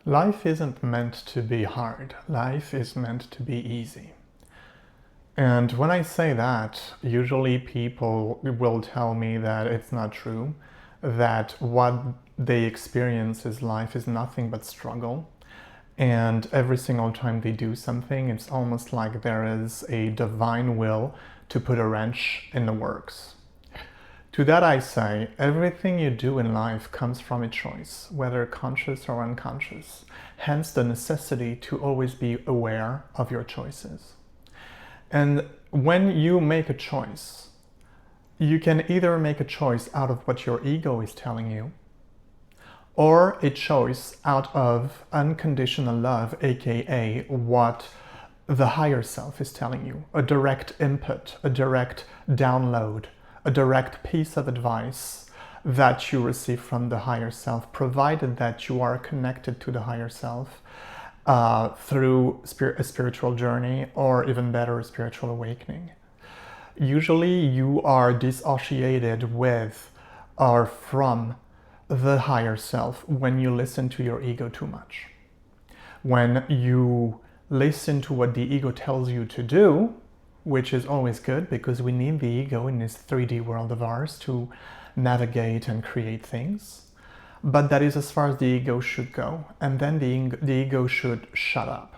Life isn't meant to be hard. Life is meant to be easy. And when I say that, usually people will tell me that it's not true, that what they experience is life is nothing but struggle. And every single time they do something, it's almost like there is a divine will to put a wrench in the works. To that I say, everything you do in life comes from a choice, whether conscious or unconscious. Hence the necessity to always be aware of your choices. And when you make a choice, you can either make a choice out of what your ego is telling you, or a choice out of unconditional love, aka what the higher self is telling you, a direct input, a direct download, a direct piece of advice that you receive from the higher self, provided that you are connected to the higher self through a spiritual journey, or even better, a spiritual awakening. Usually you are dissociated with or from the higher self when you listen to your ego too much. When you listen to what the ego tells you to do, which is always good because we need the ego in this 3D world of ours to navigate and create things. But that is as far as the ego should go. And then the ego should shut up.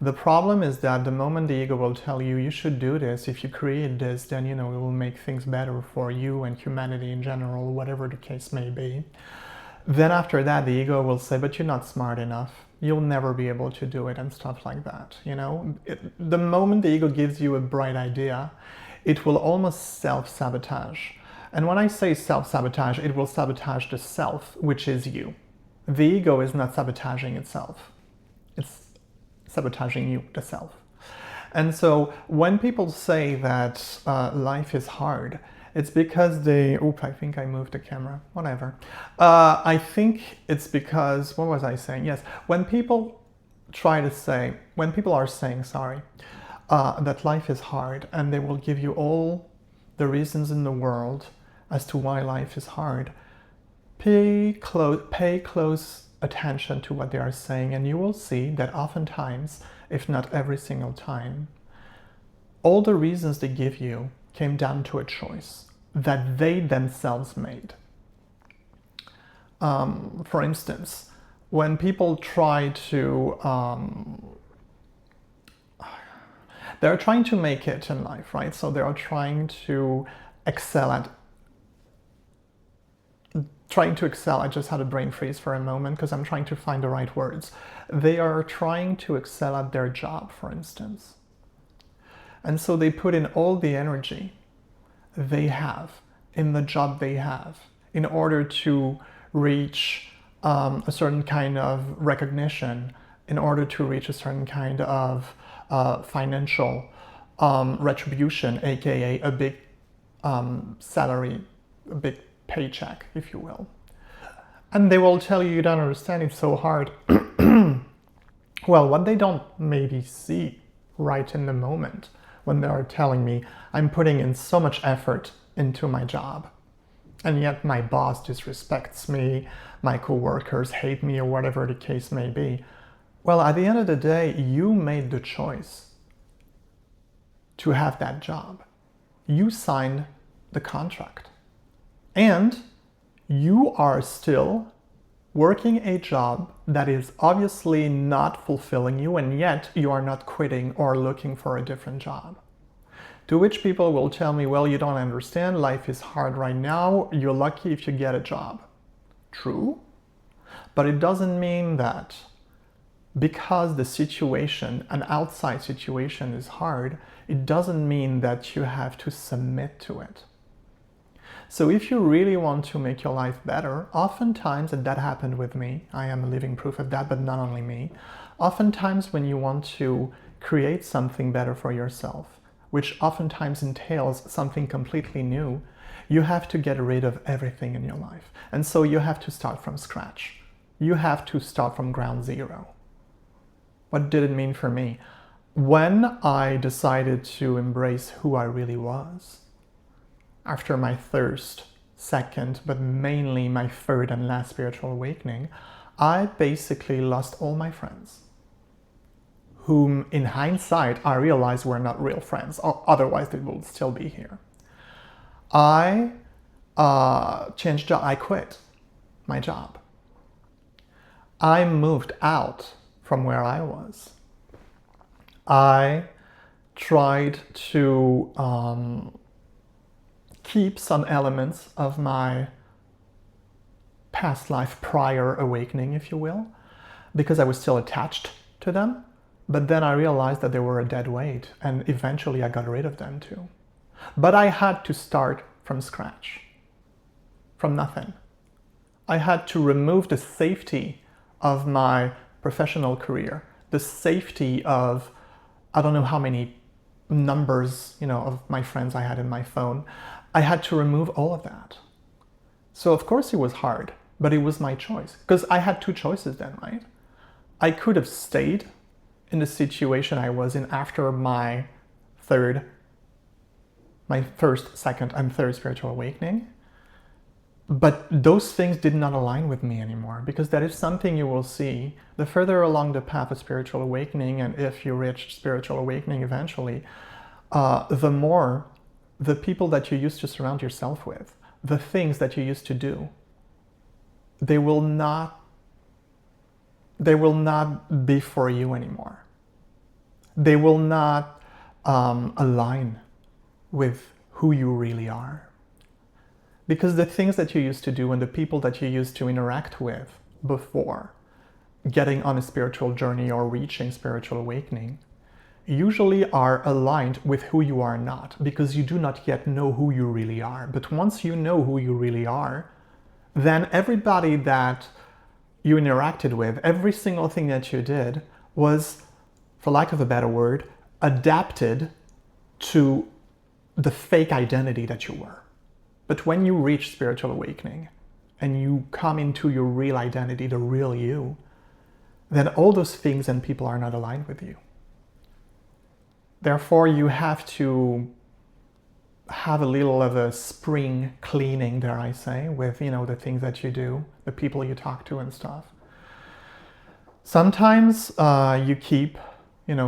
The problem is that the moment the ego will tell you, you should do this, if you create this, then it will make things better for you and humanity in general, whatever the case may be. Then after that, the ego will say, but you're not smart enough. You'll never be able to do it, and stuff like that. The moment the ego gives you a bright idea, it will almost self-sabotage. And when I say self-sabotage, it will sabotage the self, which is you. The ego is not sabotaging itself. It's sabotaging you, the self. And so when people say that life is hard, it's because I think I moved the camera, whatever. I think it's because, what was I saying? Yes, when people are saying, that life is hard, and they will give you all the reasons in the world as to why life is hard, pay close attention to what they are saying, and you will see that oftentimes, if not every single time, all the reasons they give you came down to a choice that they themselves made. For instance, when people try to, they're trying to make it in life, right? So they are trying to excel at, I just had a brain freeze for a moment because I'm trying to find the right words. They are trying to excel at their job, for instance. And so they put in all the energy they have in the job they have in order to reach a certain kind of recognition, in order to reach a certain kind of financial retribution, aka a big salary, a big paycheck, if you will. And they will tell you don't understand, it's so hard. Well, what they don't maybe see right in the moment when they are telling me I'm putting in so much effort into my job, and yet my boss disrespects me, my coworkers hate me, or whatever the case may be. Well, at the end of the day, you made the choice to have that job. You signed the contract. And you are still working a job that is obviously not fulfilling you, and yet you are not quitting or looking for a different job. To which people will tell me, well, you don't understand, life is hard right now, you're lucky if you get a job. True, but it doesn't mean that because the situation, an outside situation, is hard, it doesn't mean that you have to submit to it. So if you really want to make your life better, oftentimes, and that happened with me, I am a living proof of that, but not only me, oftentimes when you want to create something better for yourself, which oftentimes entails something completely new, you have to get rid of everything in your life. And so you have to start from scratch. You have to start from ground zero. What did it mean for me? When I decided to embrace who I really was, after my first, second, but mainly my third and last spiritual awakening, I basically lost all my friends, whom in hindsight I realized were not real friends, otherwise they would still be here. I changed job, I quit my job. I moved out from where I was. I tried to keep some elements of my past life prior awakening, if you will, because I was still attached to them. But then I realized that they were a dead weight, and eventually I got rid of them too. But I had to start from scratch, from nothing. I had to remove the safety of my professional career, the safety of, I don't know how many numbers, of my friends I had in my phone. I had to remove all of that. So of course it was hard, but it was my choice, because I had two choices then, right? I could have stayed in the situation I was in after my first, second, and third spiritual awakening. But those things did not align with me anymore, because that is something you will see the further along the path of spiritual awakening, and if you reach spiritual awakening eventually, the more the people that you used to surround yourself with, the things that you used to do, they will not be for you anymore. They will not align with who you really are. Because the things that you used to do and the people that you used to interact with before getting on a spiritual journey or reaching spiritual awakening usually are aligned with who you are not, because you do not yet know who you really are. But once you know who you really are, then everybody that you interacted with, every single thing that you did was, for lack of a better word, adapted to the fake identity that you were. But when you reach spiritual awakening and you come into your real identity, the real you, then all those things and people are not aligned with you. Therefore, you have to have a little of a spring cleaning, dare I say, with, the things that you do, the people you talk to and stuff. Sometimes you keep,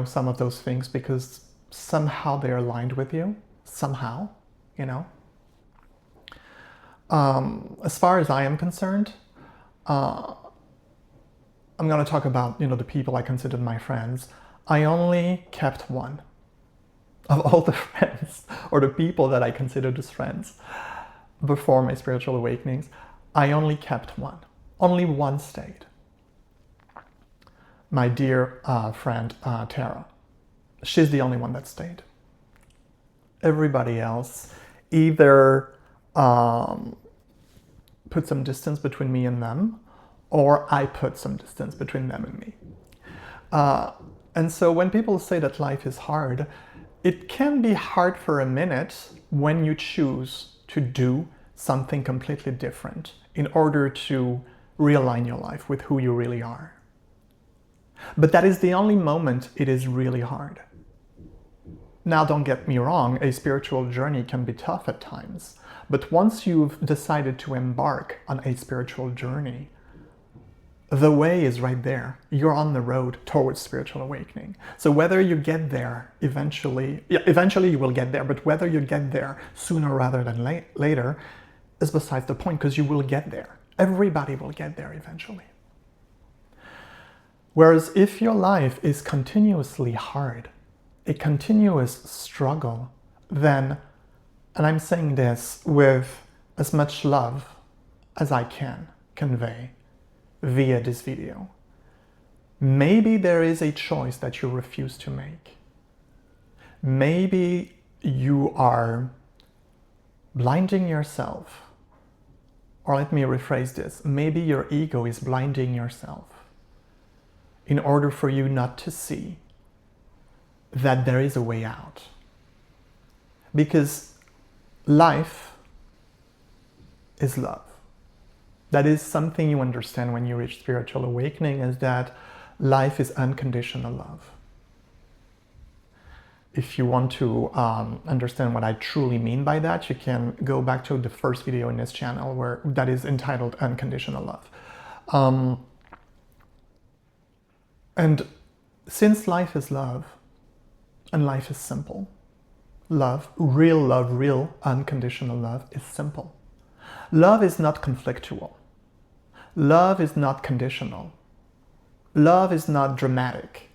some of those things because somehow they're aligned with you, somehow, As far as I am concerned, I'm going to talk about, the people I considered my friends. I only kept one. Of all the friends, or the people that I considered as friends before my spiritual awakenings, I only kept one. Only one stayed. My dear friend, Tara. She's the only one that stayed. Everybody else either put some distance between me and them, or I put some distance between them and me. And so when people say that life is hard, it can be hard for a minute when you choose to do something completely different in order to realign your life with who you really are. But that is the only moment it is really hard. Now, don't get me wrong, a spiritual journey can be tough at times. But once you've decided to embark on a spiritual journey, the way is right there. You're on the road towards spiritual awakening. So whether you get there eventually you will get there, but whether you get there sooner rather than later is besides the point, because you will get there. Everybody will get there eventually. Whereas if your life is continuously hard, a continuous struggle, then, and I'm saying this with as much love as I can convey via this video, maybe there is a choice that you refuse to make. Maybe you are blinding yourself, or let me rephrase this, maybe your ego is blinding yourself in order for you not to see that there is a way out. Because life is love. That is something you understand when you reach spiritual awakening, is that life is unconditional love. If you want to understand what I truly mean by that, you can go back to the first video in this channel that is entitled Unconditional Love. And since life is love, and life is simple, love, real unconditional love is simple. Love is not conflictual. Love is not conditional. Love is not dramatic.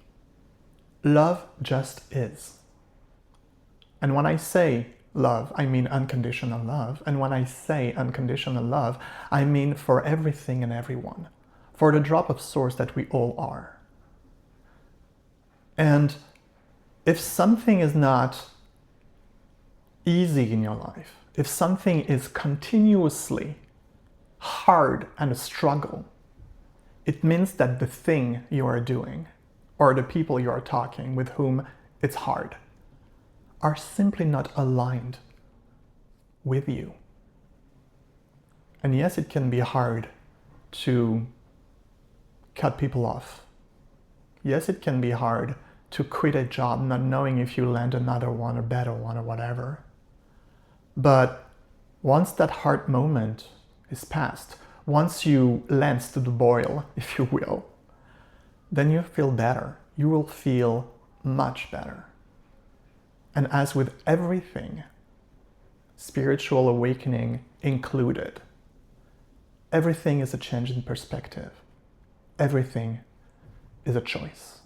Love just is. And when I say love, I mean unconditional love. And when I say unconditional love, I mean for everything and everyone, for the drop of source that we all are. And if something is not easy in your life, if something is continuously hard and a struggle, it means that the thing you are doing or the people you are talking with whom it's hard are simply not aligned with you. And yes, it can be hard to cut people off. Yes, it can be hard to quit a job not knowing if you land another one or better one or whatever. But once that hard moment is past, once you lance to the boil, if you will, then you feel better. You will feel much better. And as with everything, spiritual awakening included, everything is a change in perspective. Everything is a choice.